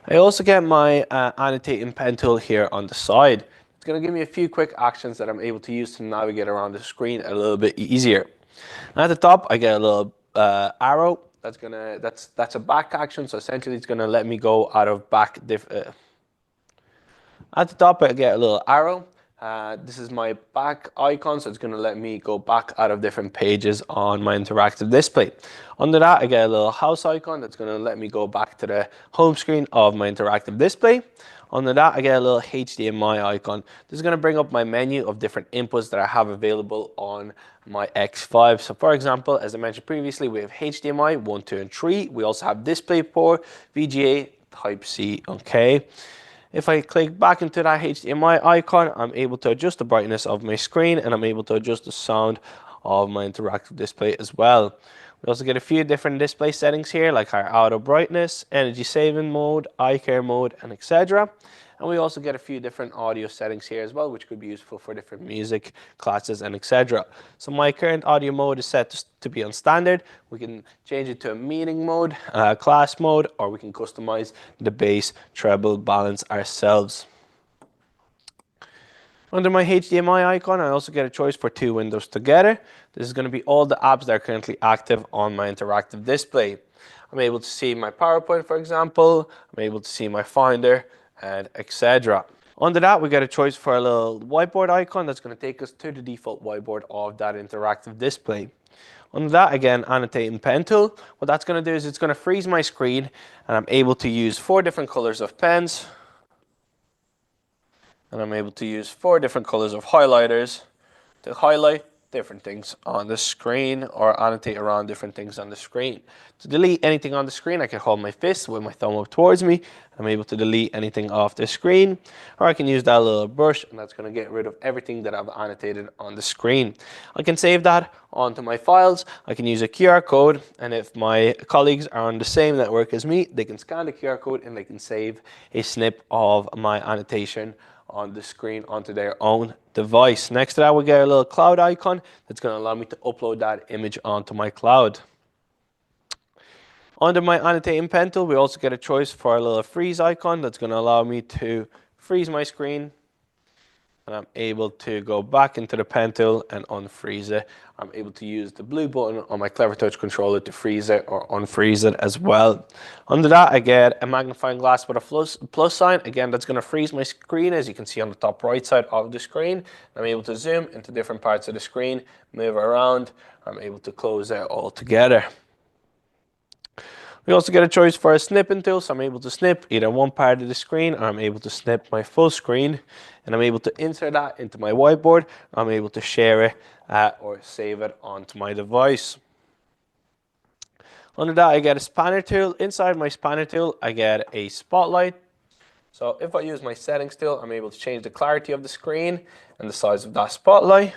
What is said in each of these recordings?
I also get my annotating pen tool here on the side. It's going to give me a few quick actions that I'm able to use to navigate around the screen a little bit easier. At the top, I get a little arrow. That's a back action. So essentially, it's gonna let me go out of back. At the top, I get a little arrow. This is my back icon, so it's going to let me go back out of different pages on my interactive display. Under that, I get a little house icon that's going to let me go back to the home screen of my interactive display. Under that, I get a little HDMI icon. This is going to bring up my menu of different inputs that I have available on my X5. So for example, as I mentioned previously, we have HDMI 1, 2, and 3. We also have DisplayPort, VGA, Type-C, okay? If I click back into that HDMI icon, I'm able to adjust the brightness of my screen and I'm able to adjust the sound of my interactive display as well. We also get a few different display settings here, like our auto brightness, energy saving mode, eye care mode, and etc. And we also get a few different audio settings here as well, which could be useful for different music classes and etc. So my current audio mode is set to be on standard. We can change it to a meeting mode, class mode, or we can customize the bass, treble, balance ourselves. Under my HDMI icon, I also get a choice for two windows together. This is going to be all the apps that are currently active on my interactive display. I'm able to see my PowerPoint, for example. I'm able to see my Finder, and etc. Under that, we get a choice for a little whiteboard icon that's going to take us to the default whiteboard of that interactive display. Under that, again, annotating pen tool. What that's going to do is it's going to freeze my screen, and I'm able to use 4 different colors of pens. And I'm able to use 4 different colors of highlighters to highlight different things on the screen or annotate around different things on the screen. To delete anything on the screen, I can hold my fist with my thumb up towards me. I'm able to delete anything off the screen, or I can use that little brush and that's going to get rid of everything that I've annotated on the screen. I can save that onto my files. I can use a QR code, and if my colleagues are on the same network as me, they can scan the QR code and they can save a snip of my annotation on the screen onto their own device. Next to that, we get a little cloud icon that's going to allow me to upload that image onto my cloud. Under my annotating pen tool, we also get a choice for a little freeze icon that's going to allow me to freeze my screen. And I'm able to go back into the pen tool and unfreeze it. I'm able to use the blue button on my Clevertouch controller to freeze it or unfreeze it as well. Under that, I get a magnifying glass with a plus sign. Again, that's going to freeze my screen, as you can see on the top right side of the screen. I'm able to zoom into different parts of the screen, move around. I'm able to close it all together. We also get a choice for a snipping tool, so I'm able to snip either one part of the screen, or I'm able to snip my full screen, and I'm able to insert that into my whiteboard. I'm able to share it or save it onto my device. Under that, I get a spanner tool. Inside my spanner tool, I get a spotlight. So if I use my settings tool, I'm able to change the clarity of the screen and the size of that spotlight.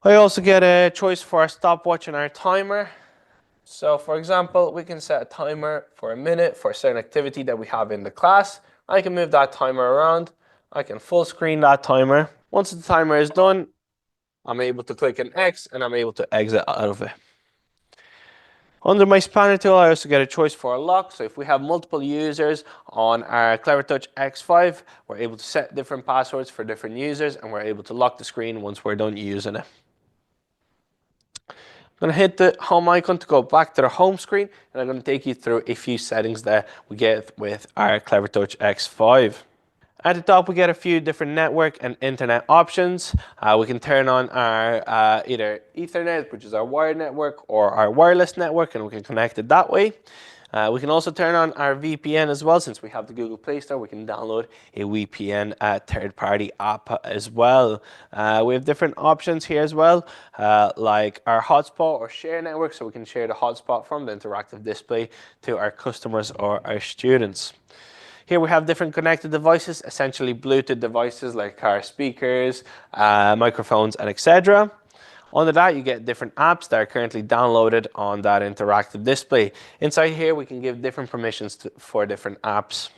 I also get a choice for our stopwatch and our timer. So for example, we can set a timer for a minute for a certain activity that we have in the class. I can move that timer around. I can full screen that timer. Once the timer is done, I'm able to click an X and I'm able to exit out of it. Under my spanner tool, I also get a choice for a lock. So if we have multiple users on our Clevertouch X5, we're able to set different passwords for different users and we're able to lock the screen once we're done using it. I'm going to hit the home icon to go back to the home screen, and I'm going to take you through a few settings that we get with our Clevertouch X5. At the top, we get a few different network and internet options. We can turn on our either Ethernet, which is our wired network, or our wireless network, and we can connect it that way. We can also turn on our VPN as well. Since we have the Google Play Store, we can download a VPN third-party app as well. We have different options here as well, like our hotspot or share network, so we can share the hotspot from the interactive display to our customers or our students. Here we have different connected devices, essentially Bluetooth devices like our speakers, microphones, and etc. Under that, you get different apps that are currently downloaded on that interactive display. Inside here, we can give different permissions for different apps.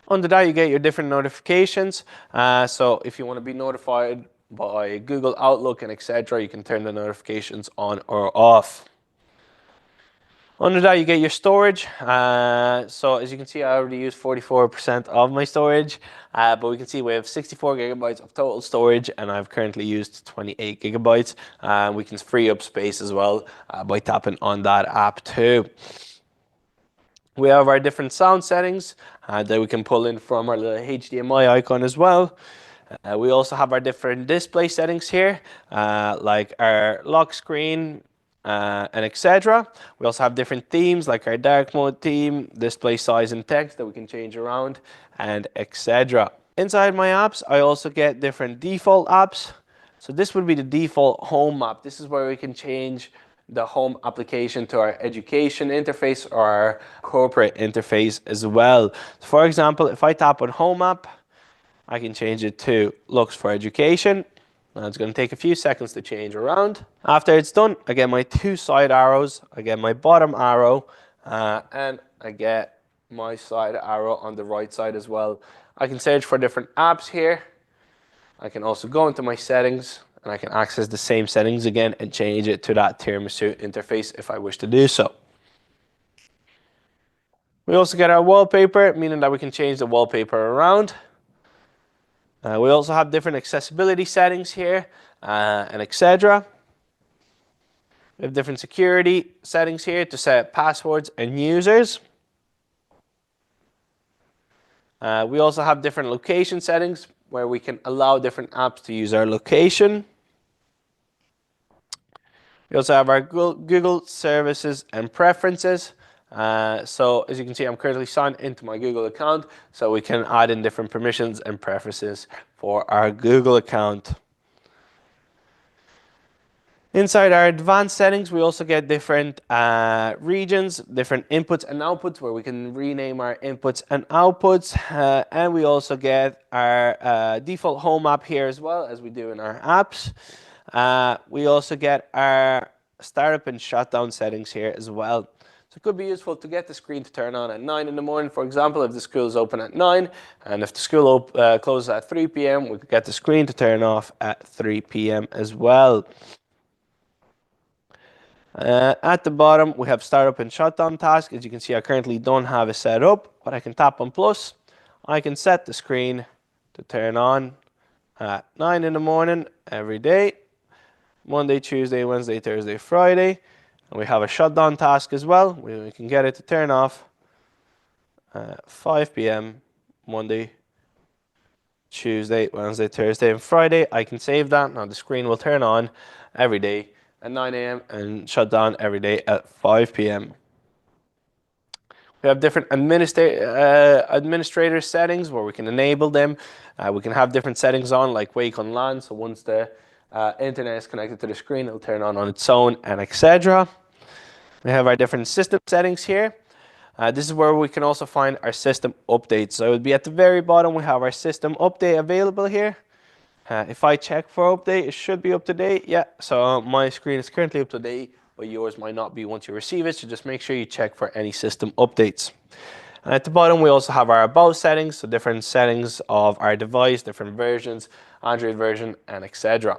Under that, you get your different notifications. So if you want to be notified by Google Outlook and etc., you can turn the notifications on or off. Under that, you get your storage. So as you can see, I already used 44% of my storage, but we can see we have 64 gigabytes of total storage, and I've currently used 28 gigabytes. We can free up space as well by tapping on that app too. We have our different sound settings that we can pull in from our little HDMI icon as well. We also have our different display settings here, like our lock screen and etc. We also have different themes like our dark mode theme, display size and text that we can change around, and etc. Inside my apps, I also get different default apps. So this would be the default home app. This is where we can change the home application to our education interface or our corporate interface as well. So for example, if I tap on home app, I can change it to looks for education. Now it's going to take a few seconds to change around. After it's done, I get my two side arrows, I get my bottom arrow, and I get my side arrow on the right side as well. I can search for different apps here. I can also go into my settings and I can access the same settings again and change it to that tiramisu interface if I wish to do so. We also get our wallpaper, meaning that we can change the wallpaper around. We also have different accessibility settings here and etc. We have different security settings here to set passwords and users. We also have different location settings where we can allow different apps to use our location. We also have our Google services and preferences. So as you can see, I'm currently signed into my Google account, so we can add in different permissions and preferences for our Google account. Inside our advanced settings, we also get different regions, different inputs and outputs where we can rename our inputs and outputs. And we also get our default home app here as well as we do in our apps. We also get our startup and shutdown settings here as well. So it could be useful to get the screen to turn on at 9 in the morning, for example, if the school is open at 9, and if the school closes at 3 p.m., we could get the screen to turn off at 3 p.m. as well. At the bottom, we have startup and shutdown task. As you can see, I currently don't have it set up, but I can tap on plus. I can set the screen to turn on at 9 in the morning every day, Monday, Tuesday, Wednesday, Thursday, Friday. And we have a shutdown task as well. We can get it to turn off at 5 p.m. Monday, Tuesday, Wednesday, Thursday, and Friday. I can save that. Now the screen will turn on every day at 9 a.m. and shut down every day at 5 p.m. We have different administrator settings where we can enable them. We can have different settings on like wake on LAN. So once the internet is connected to the screen, it'll turn on its own and etc. We have our different system settings here. This is where we can also find our system updates. So it would be at the very bottom, we have our system update available here. If I check for update, it should be up to date. Yeah, so my screen is currently up to date, but yours might not be once you receive it. So just make sure you check for any system updates. And at the bottom, we also have our about settings, so different settings of our device, different versions, Android version, and etc.